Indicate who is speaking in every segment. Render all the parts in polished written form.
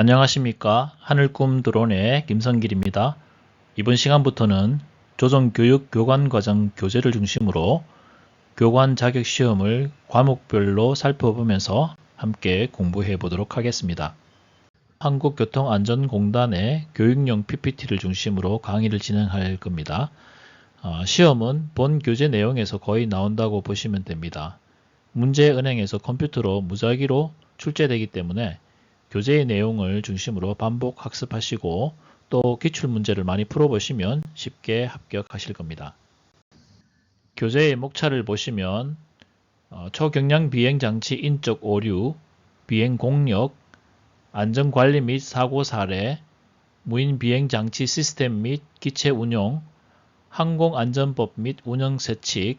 Speaker 1: 안녕하십니까. 하늘꿈 드론의 김성길입니다. 이번 시간부터는 조정교육 교관과정 교재를 중심으로 교관 자격 시험을 과목별로 살펴보면서 함께 공부해 보도록 하겠습니다. 한국교통안전공단의 교육용 PPT를 중심으로 강의를 진행할 겁니다. 시험은 본 교재 내용에서 거의 나온다고 보시면 됩니다. 문제은행에서 컴퓨터로 무작위로 출제되기 때문에 교재의 내용을 중심으로 반복 학습하시고 또 기출문제를 많이 풀어보시면 쉽게 합격하실 겁니다. 교재의 목차를 보시면 초경량 비행장치 인적 오류, 비행 공력, 안전관리 및 사고 사례, 무인 비행장치 시스템 및 기체 운용, 항공안전법 및 운영세칙,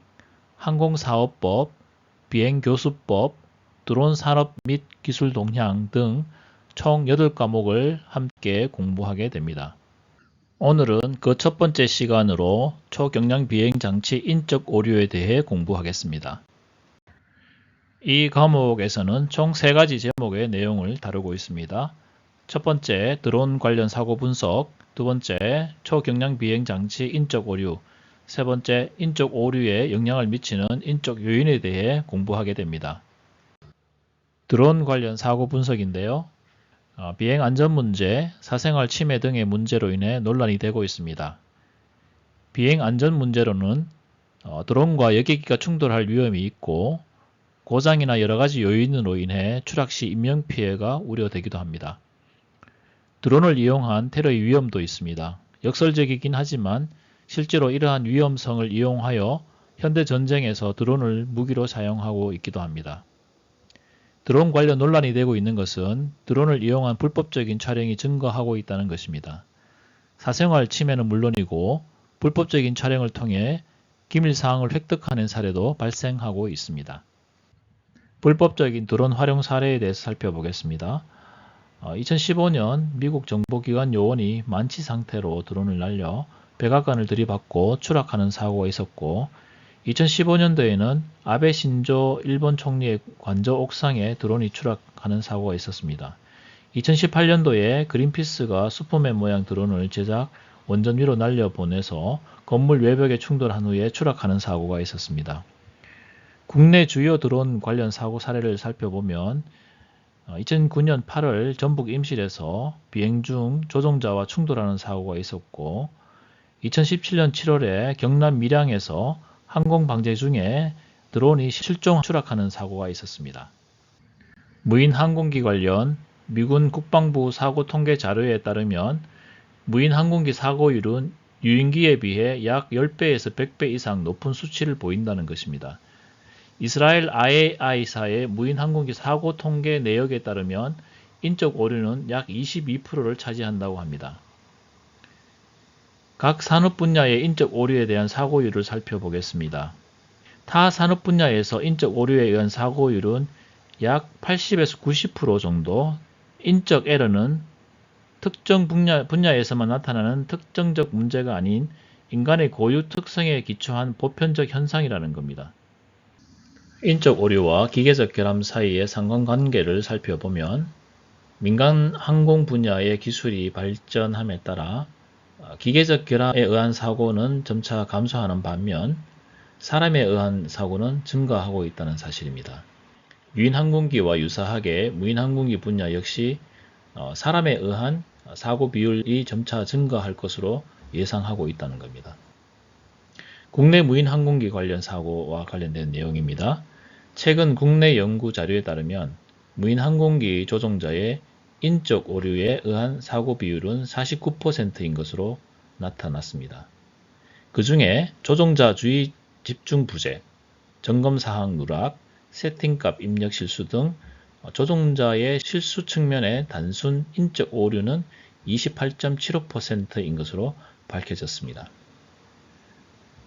Speaker 1: 항공사업법, 비행교수법, 드론 산업 및 기술 동향 등 총 8과목을 함께 공부하게 됩니다. 오늘은 그 첫 번째 시간으로 초경량 비행장치 인적 오류에 대해 공부하겠습니다. 이 과목에서는 총 3가지 제목의 내용을 다루고 있습니다. 첫 번째, 드론 관련 사고 분석, 두 번째, 초경량 비행장치 인적 오류, 세 번째, 인적 오류에 영향을 미치는 인적 요인에 대해 공부하게 됩니다. 드론 관련 사고 분석인데요. 비행 안전 문제, 사생활 침해 등의 문제로 인해 논란이 되고 있습니다. 비행 안전 문제로는 드론과 여객기가 충돌할 위험이 있고 고장이나 여러가지 요인으로 인해 추락 시 인명피해가 우려되기도 합니다. 드론을 이용한 테러의 위험도 있습니다. 역설적이긴 하지만 실제로 이러한 위험성을 이용하여 현대전쟁에서 드론을 무기로 사용하고 있기도 합니다. 드론 관련 논란이 되고 있는 것은 드론을 이용한 불법적인 촬영이 증가하고 있다는 것입니다. 사생활 침해는 물론이고 불법적인 촬영을 통해 기밀사항을 획득하는 사례도 발생하고 있습니다. 불법적인 드론 활용 사례에 대해서 살펴보겠습니다. 2015년 미국 정보기관 요원이 만취 상태로 드론을 날려 백악관을 들이받고 추락하는 사고가 있었고 2015년도에는 아베 신조 일본 총리의 관저 옥상에 드론이 추락하는 사고가 있었습니다. 2018년도에 그린피스가 슈퍼맨 모양 드론을 제작 원전 위로 날려보내서 건물 외벽에 충돌한 후에 추락하는 사고가 있었습니다. 국내 주요 드론 관련 사고 사례를 살펴보면 2009년 8월 전북 임실에서 비행 중 조종자와 충돌하는 사고가 있었고 2017년 7월에 경남 밀양에서 항공방재 중에 드론이 실종 추락하는 사고가 있었습니다. 무인 항공기 관련 미군 국방부 사고 통계 자료에 따르면 무인 항공기 사고율은 유인기에 비해 약 10배에서 100배 이상 높은 수치를 보인다는 것입니다. 이스라엘 IAI사의 무인 항공기 사고 통계 내역에 따르면 인적 오류는 약 22%를 차지한다고 합니다. 각 산업 분야의 인적 오류에 대한 사고율을 살펴보겠습니다. 타 산업 분야에서 인적 오류에 의한 사고율은 약 80에서 90% 정도, 인적 에러는 특정 분야에서만 나타나는 특정적 문제가 아닌 인간의 고유 특성에 기초한 보편적 현상이라는 겁니다. 인적 오류와 기계적 결함 사이의 상관관계를 살펴보면 민간 항공 분야의 기술이 발전함에 따라 기계적 결함에 의한 사고는 점차 감소하는 반면 사람에 의한 사고는 증가하고 있다는 사실입니다. 유인 항공기와 유사하게 무인 항공기 분야 역시 사람에 의한 사고 비율이 점차 증가할 것으로 예상하고 있다는 겁니다. 국내 무인 항공기 관련 사고와 관련된 내용입니다. 최근 국내 연구 자료에 따르면 무인 항공기 조종자의 인적 오류에 의한 사고 비율은 49%인 것으로 나타났습니다. 그 중에 조종자 주의 집중 부재, 점검사항 누락, 세팅값 입력 실수 등 조종자의 실수 측면의 단순 인적 오류는 28.75%인 것으로 밝혀졌습니다.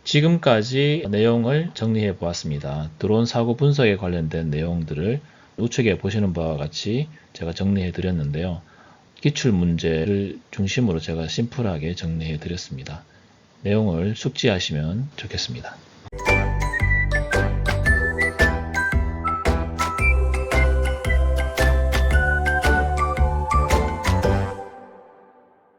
Speaker 1: 지금까지 내용을 정리해 보았습니다. 드론 사고 분석에 관련된 내용들을 우측에 보시는 바와 같이 제가 정리해 드렸는데요. 기출 문제를 중심으로 제가 심플하게 정리해 드렸습니다. 내용을 숙지하시면 좋겠습니다.